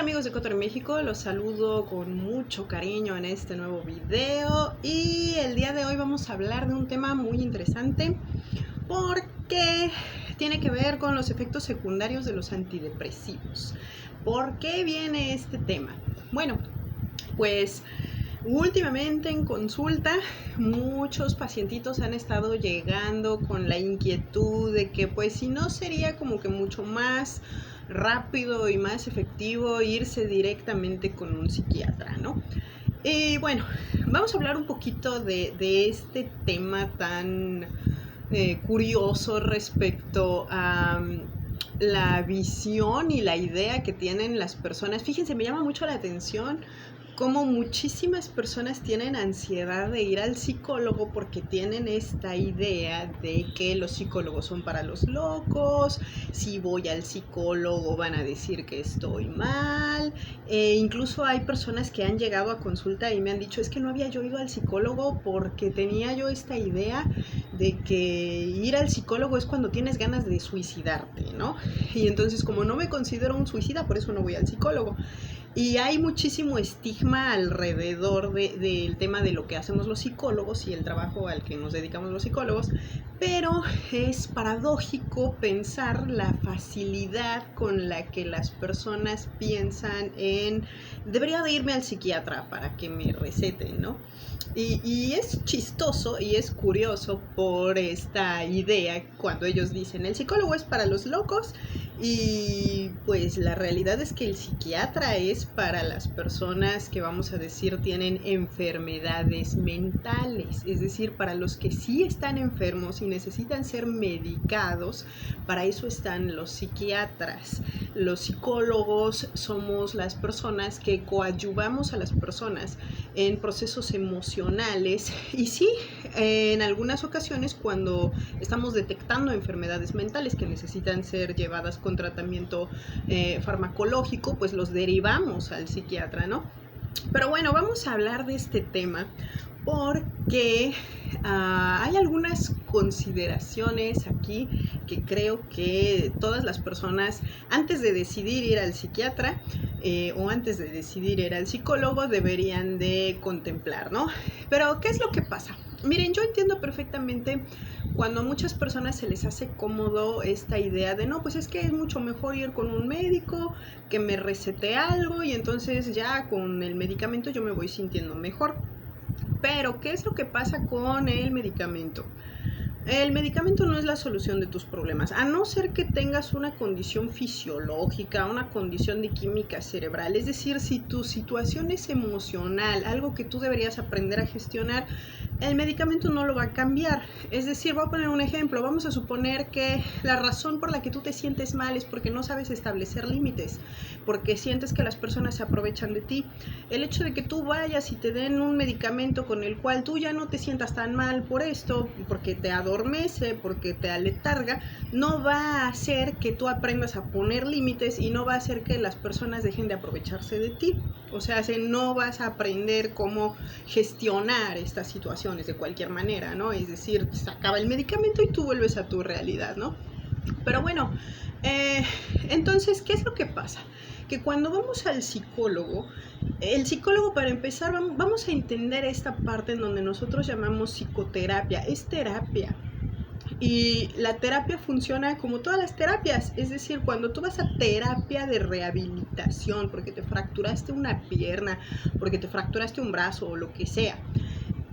Amigos de Cotor México, los saludo con mucho cariño en este nuevo video y el día de hoy vamos a hablar de un tema muy interesante porque tiene que ver con los efectos secundarios de los antidepresivos. ¿Por qué viene este tema? Bueno, pues últimamente en consulta muchos pacientitos han estado llegando con la inquietud de que pues si no sería como que mucho más rápido y más efectivo irse directamente con un psiquiatra, ¿no? Y bueno, vamos a hablar un poquito de este tema tan curioso respecto a la visión y la idea que tienen las personas. Fíjense, me llama mucho la atención como muchísimas personas tienen ansiedad de ir al psicólogo porque tienen esta idea de que los psicólogos son para los locos, si voy al psicólogo van a decir que estoy mal, incluso hay personas que han llegado a consulta y me han dicho, es que no había yo ido al psicólogo porque tenía yo esta idea de que ir al psicólogo es cuando tienes ganas de suicidarte, ¿no? Y entonces como no me considero un suicida, por eso no voy al psicólogo. Y hay muchísimo estigma alrededor del tema de lo que hacemos los psicólogos y el trabajo al que nos dedicamos los psicólogos, pero es paradójico pensar la facilidad con la que las personas piensan en debería de irme al psiquiatra para que me receten, ¿no? Y es chistoso y es curioso por esta idea cuando ellos dicen el psicólogo es para los locos y pues la realidad es que el psiquiatra es para las personas que vamos a decir tienen enfermedades mentales, es decir, para los que sí están enfermos y necesitan ser medicados, para eso están los psiquiatras. Los psicólogos somos las personas que coadyuvamos a las personas en procesos emocionales y sí, en algunas ocasiones cuando estamos detectando enfermedades mentales que necesitan ser llevadas con tratamiento farmacológico, pues los derivamos al psiquiatra, ¿no? Pero bueno, vamos a hablar de este tema porque hay algunas consideraciones aquí que creo que todas las personas antes de decidir ir al psiquiatra o antes de decidir ir al psicólogo deberían de contemplar, ¿no? Pero ¿qué es lo que pasa? Miren, yo entiendo perfectamente cuando a muchas personas se les hace cómodo esta idea de no, pues es que es mucho mejor ir con un médico que me recete algo y entonces ya con el medicamento yo me voy sintiendo mejor. Pero, ¿qué es lo que pasa con el medicamento? El medicamento no es la solución de tus problemas, a no ser que tengas una condición fisiológica, una condición de química cerebral. Es decir, si tu situación es emocional, algo que tú deberías aprender a gestionar, el medicamento no lo va a cambiar. Es decir, voy a poner un ejemplo. Vamos a suponer que la razón por la que tú te sientes mal es porque no sabes establecer límites, porque sientes que las personas se aprovechan de ti. El hecho de que tú vayas y te den un medicamento con el cual tú ya no te sientas tan mal por esto, porque te adormece, porque te aletarga, no va a hacer que tú aprendas a poner límites y no va a hacer que las personas dejen de aprovecharse de ti. O sea, no vas a aprender cómo gestionar estas situaciones de cualquier manera, ¿no? Es decir, se acaba el medicamento y tú vuelves a tu realidad, ¿no? Pero bueno, entonces, ¿qué es lo que pasa? Que cuando vamos al psicólogo, el psicólogo para empezar, vamos a entender esta parte en donde nosotros llamamos psicoterapia, es terapia. Y la terapia funciona como todas las terapias, es decir, cuando tú vas a terapia de rehabilitación porque te fracturaste una pierna, porque te fracturaste un brazo o lo que sea,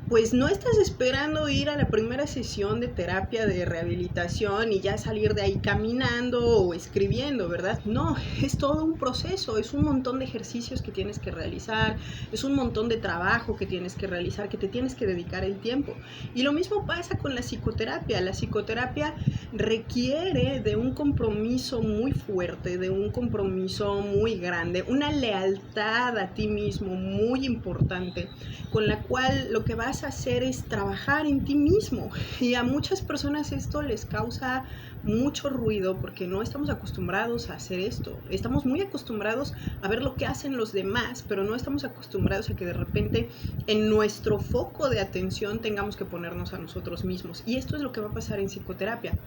pues no estás esperando ir a la primera sesión de terapia de rehabilitación y ya salir de ahí caminando o escribiendo, ¿verdad? No, es todo un proceso, es un montón de ejercicios que tienes que realizar, es un montón de trabajo que tienes que realizar, que te tienes que dedicar el tiempo. Y lo mismo pasa con la psicoterapia. La psicoterapia requiere de un compromiso muy fuerte, de un compromiso muy grande, una lealtad a ti mismo muy importante, con la cual lo que vas a hacer es trabajar en ti mismo. Y a muchas personas esto les causa mucho ruido porque no estamos acostumbrados a hacer esto. Estamos muy acostumbrados a ver lo que hacen los demás, pero no estamos acostumbrados a que de repente en nuestro foco de atención tengamos que ponernos a nosotros mismos. Y esto es lo que va a pasar en psicoterapia.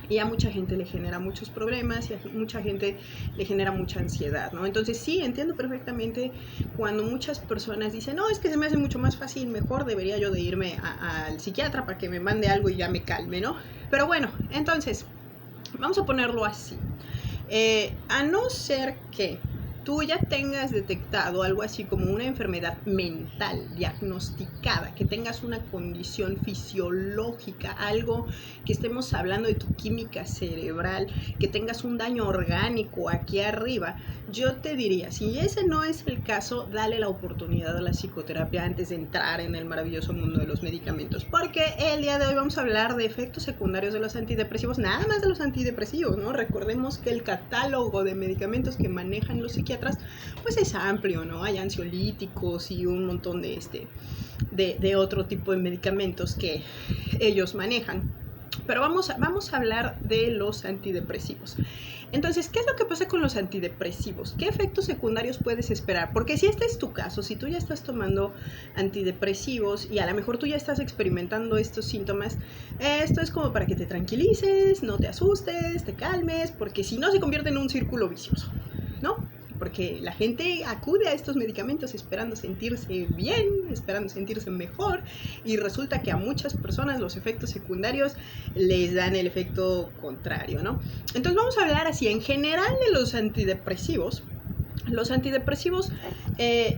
y a mucha gente le genera muchos problemas y a mucha gente le genera mucha ansiedad, ¿no? Entonces sí, entiendo perfectamente cuando muchas personas dicen, no, es que se me hace mucho más fácil, mejor debería yo de irme al psiquiatra para que me mande algo y ya me calme, ¿no? Pero bueno, entonces, vamos a ponerlo así. A no ser que tú ya tengas detectado algo así como una enfermedad mental diagnosticada, que tengas una condición fisiológica, algo que estemos hablando de tu química cerebral, que tengas un daño orgánico aquí arriba, yo te diría, si ese no es el caso, dale la oportunidad a la psicoterapia antes de entrar en el maravilloso mundo de los medicamentos, porque el día de hoy vamos a hablar de efectos secundarios de los antidepresivos, nada más de los antidepresivos, ¿no? Recordemos que el catálogo de medicamentos que manejan los psiquiatras pues es amplio, ¿no? Hay ansiolíticos y un montón de otro tipo de medicamentos que ellos manejan. Pero vamos a hablar de los antidepresivos. Entonces, ¿qué es lo que pasa con los antidepresivos? ¿Qué efectos secundarios puedes esperar? Porque si este es tu caso, si tú ya estás tomando antidepresivos y a lo mejor tú ya estás experimentando estos síntomas, esto es como para que te tranquilices, no te asustes, te calmes, porque si no se convierte en un círculo vicioso, ¿no? Porque la gente acude a estos medicamentos esperando sentirse bien, esperando sentirse mejor, y resulta que a muchas personas los efectos secundarios les dan el efecto contrario, ¿no? Entonces vamos a hablar así, en general, de los antidepresivos. Los antidepresivos,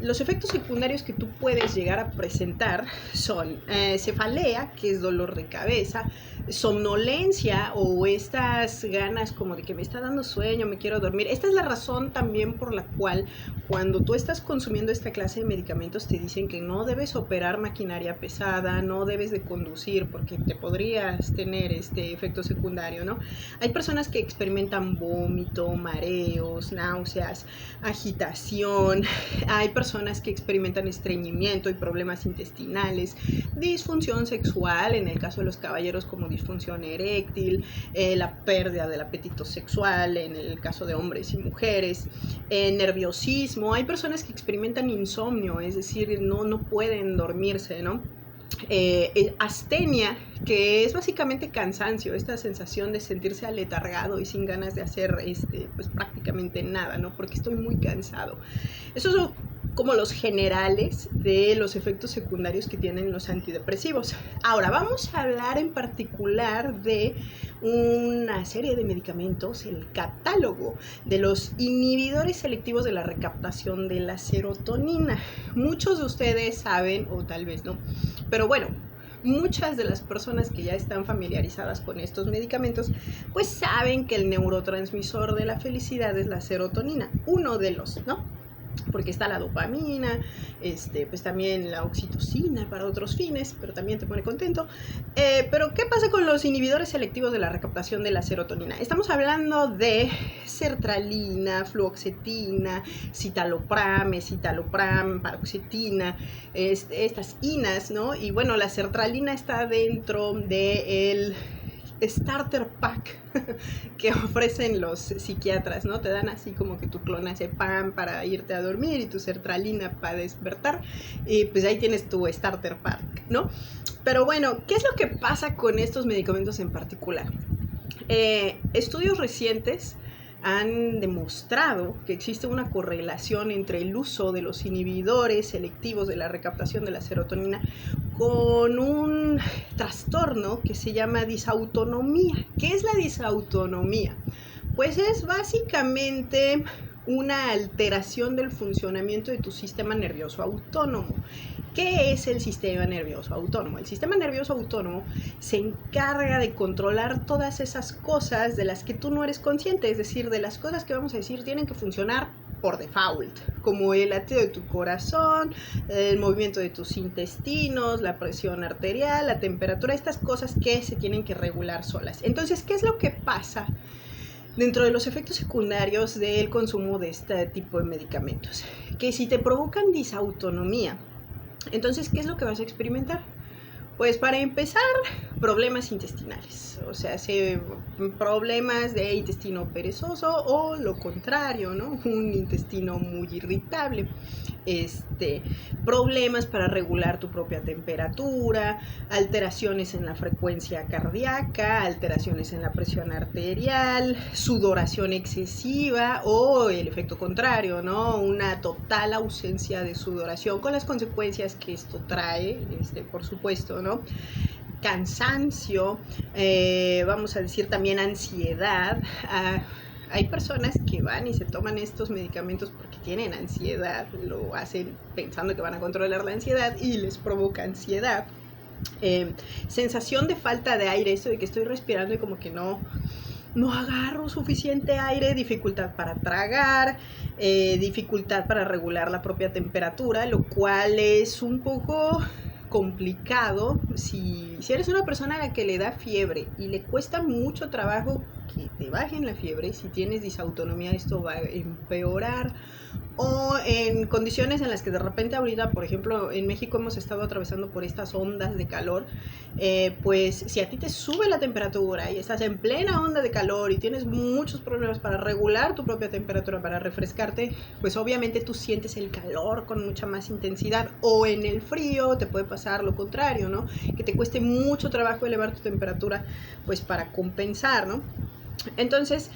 los efectos secundarios que tú puedes llegar a presentar son cefalea, que es dolor de cabeza, somnolencia o estas ganas como de que me está dando sueño, me quiero dormir. Esta es la razón también por la cual cuando tú estás consumiendo esta clase de medicamentos te dicen que no debes operar maquinaria pesada, no debes de conducir porque te podrías tener este efecto secundario, ¿no? Hay personas que experimentan vómito, mareos, náuseas, agitación, hay personas que experimentan estreñimiento y problemas intestinales, disfunción sexual, en el caso de los caballeros como disfunción eréctil, la pérdida del apetito sexual, en el caso de hombres y mujeres, nerviosismo, hay personas que experimentan insomnio, es decir, no pueden dormirse, ¿no? Astenia, que es básicamente cansancio, esta sensación de sentirse aletargado y sin ganas de hacer pues prácticamente nada, ¿no? Porque estoy muy cansado. Esos son como los generales de los efectos secundarios que tienen los antidepresivos. Ahora vamos a hablar en particular de una serie de medicamentos, el catálogo de los inhibidores selectivos de la recaptación de la serotonina. Muchos de ustedes saben, o tal vez no, pero bueno, muchas de las personas que ya están familiarizadas con estos medicamentos, pues saben que el neurotransmisor de la felicidad es la serotonina, uno de los, ¿no? Porque está la dopamina, pues también la oxitocina para otros fines, pero también te pone contento. Pero ¿qué pasa con los inhibidores selectivos de la recaptación de la serotonina? Estamos hablando de sertralina, fluoxetina, citalopram, escitalopram, paroxetina, estas inas, ¿no? Y bueno, la sertralina está dentro del starter pack que ofrecen los psiquiatras, ¿no? Te dan así como que tu clonazepam para irte a dormir y tu sertralina para despertar, y pues ahí tienes tu starter pack, ¿no? Pero bueno, ¿qué es lo que pasa con estos medicamentos en particular? Estudios recientes han demostrado que existe una correlación entre el uso de los inhibidores selectivos de la recaptación de la serotonina con un trastorno que se llama disautonomía. ¿Qué es la disautonomía? Pues es básicamente una alteración del funcionamiento de tu sistema nervioso autónomo. ¿Qué es el sistema nervioso autónomo? El sistema nervioso autónomo se encarga de controlar todas esas cosas de las que tú no eres consciente, es decir, de las cosas que vamos a decir tienen que funcionar por default, como el latido de tu corazón, el movimiento de tus intestinos, la presión arterial, la temperatura, estas cosas que se tienen que regular solas. Entonces, ¿qué es lo que pasa dentro de los efectos secundarios del consumo de este tipo de medicamentos? Que si te provocan disautonomía, entonces, ¿qué es lo que vas a experimentar? Pues para empezar, problemas intestinales, o sea, problemas de intestino perezoso o lo contrario, ¿no? Un intestino muy irritable, problemas para regular tu propia temperatura, alteraciones en la frecuencia cardíaca, alteraciones en la presión arterial, sudoración excesiva o el efecto contrario, ¿no? Una total ausencia de sudoración con las consecuencias que esto trae, por supuesto, ¿no? Cansancio, vamos a decir también ansiedad. Hay personas que van y se toman estos medicamentos porque tienen ansiedad, lo hacen pensando que van a controlar la ansiedad y les provoca ansiedad. Sensación de falta de aire, esto de que estoy respirando y como que no agarro suficiente aire, dificultad para tragar, dificultad para regular la propia temperatura, lo cual es un poco complicado si eres una persona a la que le da fiebre y le cuesta mucho trabajo que te bajen la fiebre. Si tienes disautonomía, esto va a empeorar. O en condiciones en las que de repente ahorita, por ejemplo, en México hemos estado atravesando por estas ondas de calor, pues si a ti te sube la temperatura y estás en plena onda de calor y tienes muchos problemas para regular tu propia temperatura, para refrescarte, pues obviamente tú sientes el calor con mucha más intensidad. O en el frío te puede pasar lo contrario, ¿no? Que te cueste mucho trabajo elevar tu temperatura, pues para compensar, ¿no? Entonces,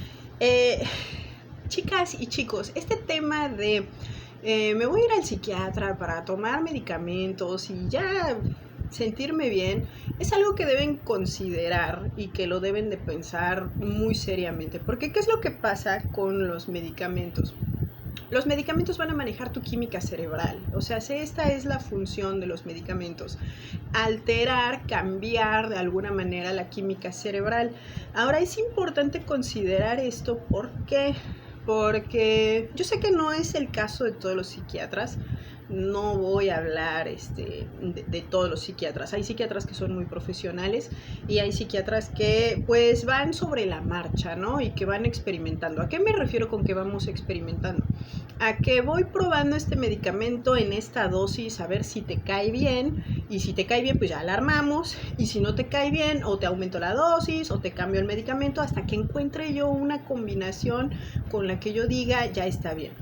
chicas y chicos, este tema de me voy a ir al psiquiatra para tomar medicamentos y ya sentirme bien, es algo que deben considerar y que lo deben de pensar muy seriamente. Porque ¿qué es lo que pasa con los medicamentos? Los medicamentos van a manejar tu química cerebral, o sea, esta es la función de los medicamentos, alterar, cambiar de alguna manera la química cerebral. Ahora es importante considerar esto porque yo sé que no es el caso de todos los psiquiatras. No voy a hablar de todos los psiquiatras. Hay psiquiatras que son muy profesionales y hay psiquiatras que pues van sobre la marcha, ¿no? Y que van experimentando. ¿A qué me refiero con que vamos experimentando? A que voy probando este medicamento en esta dosis a ver si te cae bien, y si te cae bien pues ya la armamos, y si no te cae bien o te aumento la dosis o te cambio el medicamento hasta que encuentre yo una combinación con la que yo diga ya está bien.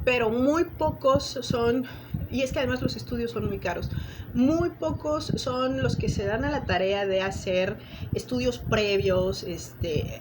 Pero muy pocos son, y es que además los estudios son muy caros, muy pocos son los que se dan a la tarea de hacer estudios previos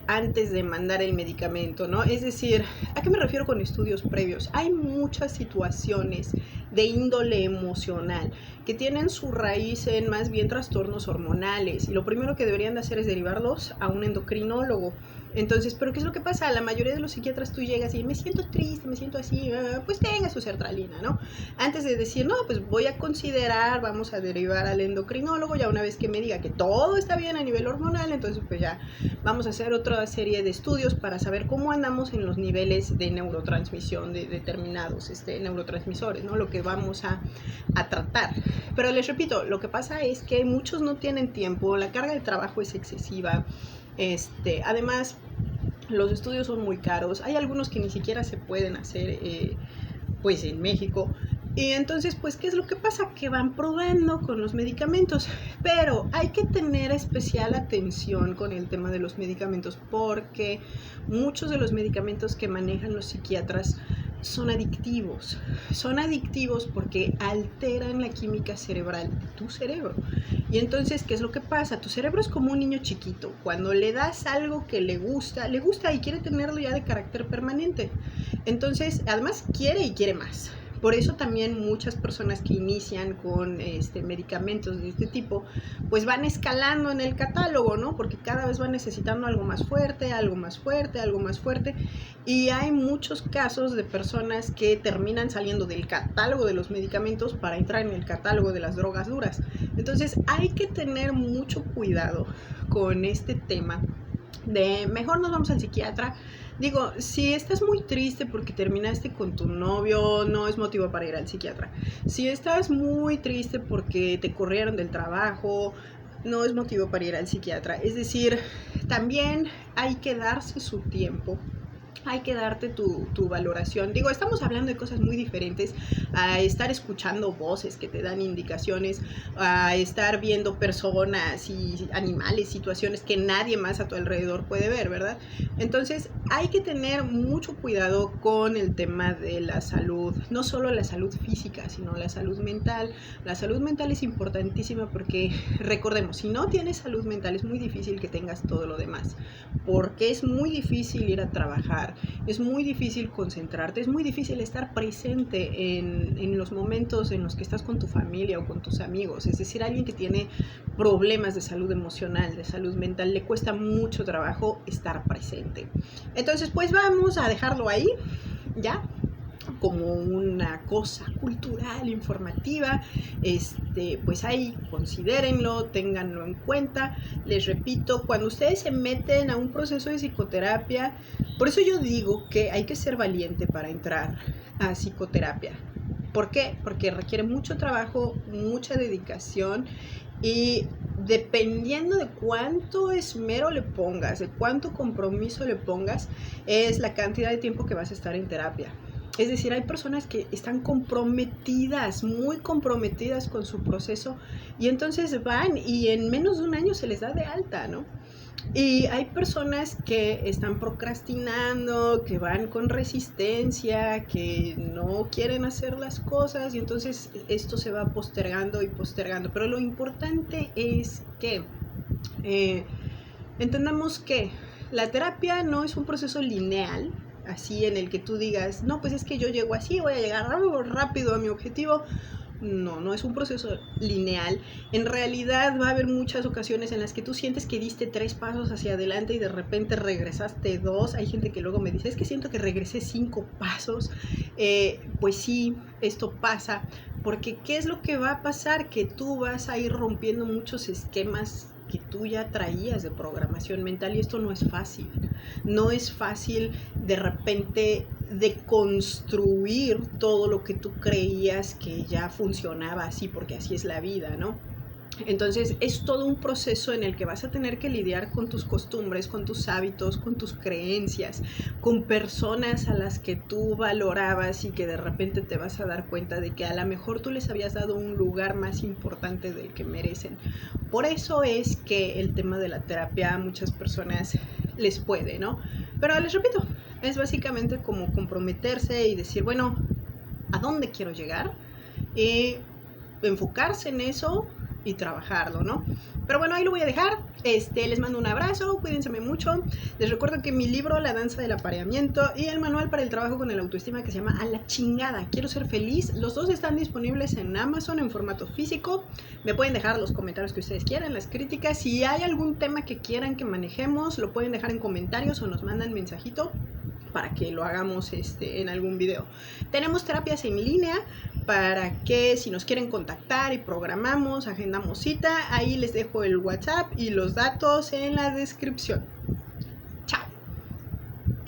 antes de mandar el medicamento, ¿no? Es decir, ¿a qué me refiero con estudios previos? Hay muchas situaciones de índole emocional que tienen su raíz en más bien trastornos hormonales, y lo primero que deberían de hacer es derivarlos a un endocrinólogo. Entonces, ¿pero qué es lo que pasa? La mayoría de los psiquiatras tú llegas y me siento triste, me siento así, pues tenga su sertralina, ¿no? Antes de decir, no, pues voy a considerar, vamos a derivar al endocrinólogo, ya una vez que me diga que todo está bien a nivel hormonal, entonces pues ya vamos a hacer otra serie de estudios para saber cómo andamos en los niveles de neurotransmisión de determinados neurotransmisores, ¿no? Lo que vamos a tratar. Pero les repito, lo que pasa es que muchos no tienen tiempo, la carga de trabajo es excesiva. Además, los estudios son muy caros. Hay algunos que ni siquiera se pueden hacer pues en México. Y entonces, pues, ¿qué es lo que pasa? Que van probando con los medicamentos. Pero hay que tener especial atención con el tema de los medicamentos, porque muchos de los medicamentos que manejan los psiquiatras son adictivos. Son adictivos porque alteran la química cerebral de tu cerebro. Y entonces, ¿qué es lo que pasa? Tu cerebro es como un niño chiquito. Cuando le das algo que le gusta y quiere tenerlo ya de carácter permanente. Entonces, además quiere y quiere más. Por eso también muchas personas que inician con medicamentos de este tipo, pues van escalando en el catálogo, ¿no? Porque cada vez van necesitando algo más fuerte, algo más fuerte, algo más fuerte. Y hay muchos casos de personas que terminan saliendo del catálogo de los medicamentos para entrar en el catálogo de las drogas duras. Entonces hay que tener mucho cuidado con este tema de mejor nos vamos al psiquiatra. Digo, si estás muy triste porque terminaste con tu novio, no es motivo para ir al psiquiatra. Si estás muy triste porque te corrieron del trabajo, no es motivo para ir al psiquiatra. Es decir, también hay que darse su tiempo hay que darte tu valoración. Digo, estamos hablando de cosas muy diferentes a estar escuchando voces que te dan indicaciones, a estar viendo personas y animales, situaciones que nadie más a tu alrededor puede ver, ¿verdad? Entonces hay que tener mucho cuidado con el tema de la salud, no solo la salud física, sino la salud mental. La salud mental es importantísima porque, recordemos, si no tienes salud mental es muy difícil que tengas todo lo demás, porque es muy difícil ir a trabajar, es muy difícil concentrarte, es muy difícil estar presente en los momentos en los que estás con tu familia o con tus amigos. Es decir, alguien que tiene problemas de salud emocional, de salud mental, le cuesta mucho trabajo estar presente. Entonces, pues vamos a dejarlo ahí, ¿ya? Como una cosa cultural, informativa, pues ahí considérenlo, ténganlo en cuenta. Les repito, cuando ustedes se meten a un proceso de psicoterapia, por eso yo digo que hay que ser valiente para entrar a psicoterapia. ¿Por qué? Porque requiere mucho trabajo, mucha dedicación y dependiendo de cuánto esmero le pongas, de cuánto compromiso le pongas, es la cantidad de tiempo que vas a estar en terapia. Es decir, hay personas que están comprometidas, muy comprometidas con su proceso y entonces van y en menos de un año se les da de alta, ¿no? Y hay personas que están procrastinando, que van con resistencia, que no quieren hacer las cosas y entonces esto se va postergando y postergando. Pero lo importante es que entendamos que la terapia no es un proceso lineal, así en el que tú digas, no, pues es que yo llego así, voy a llegar rápido a mi objetivo. No, no es un proceso lineal. En realidad va a haber muchas ocasiones en las que tú sientes que diste 3 pasos hacia adelante y de repente regresaste 2. Hay gente que luego me dice, es que siento que regresé 5 pasos. Pues sí, esto pasa. Porque ¿qué es lo que va a pasar? Que tú vas a ir rompiendo muchos esquemas que tú ya traías de programación mental y esto no es fácil. No es fácil de repente de construir todo lo que tú creías que ya funcionaba así, porque así es la vida, ¿no? Entonces es todo un proceso en el que vas a tener que lidiar con tus costumbres, con tus hábitos, con tus creencias, con personas a las que tú valorabas y que de repente te vas a dar cuenta de que a lo mejor tú les habías dado un lugar más importante del que merecen. Por eso es que el tema de la terapia a muchas personas les puede, ¿no? Pero les repito, es básicamente como comprometerse y decir, bueno, ¿a dónde quiero llegar? Enfocarse en eso y trabajarlo, ¿no? Pero bueno, ahí lo voy a dejar. Les mando un abrazo, cuídense mucho. Les recuerdo que mi libro, La danza del apareamiento, y el manual para el trabajo con el autoestima, que se llama A la chingada, quiero ser feliz, los dos están disponibles en Amazon en formato físico. Me pueden dejar los comentarios que ustedes quieran, las críticas. Si hay algún tema que quieran que manejemos, lo pueden dejar en comentarios o nos mandan mensajito para que lo hagamos en algún video. Tenemos terapias en línea para que si nos quieren contactar y programamos, agendamos cita, ahí les dejo el WhatsApp y los datos en la descripción.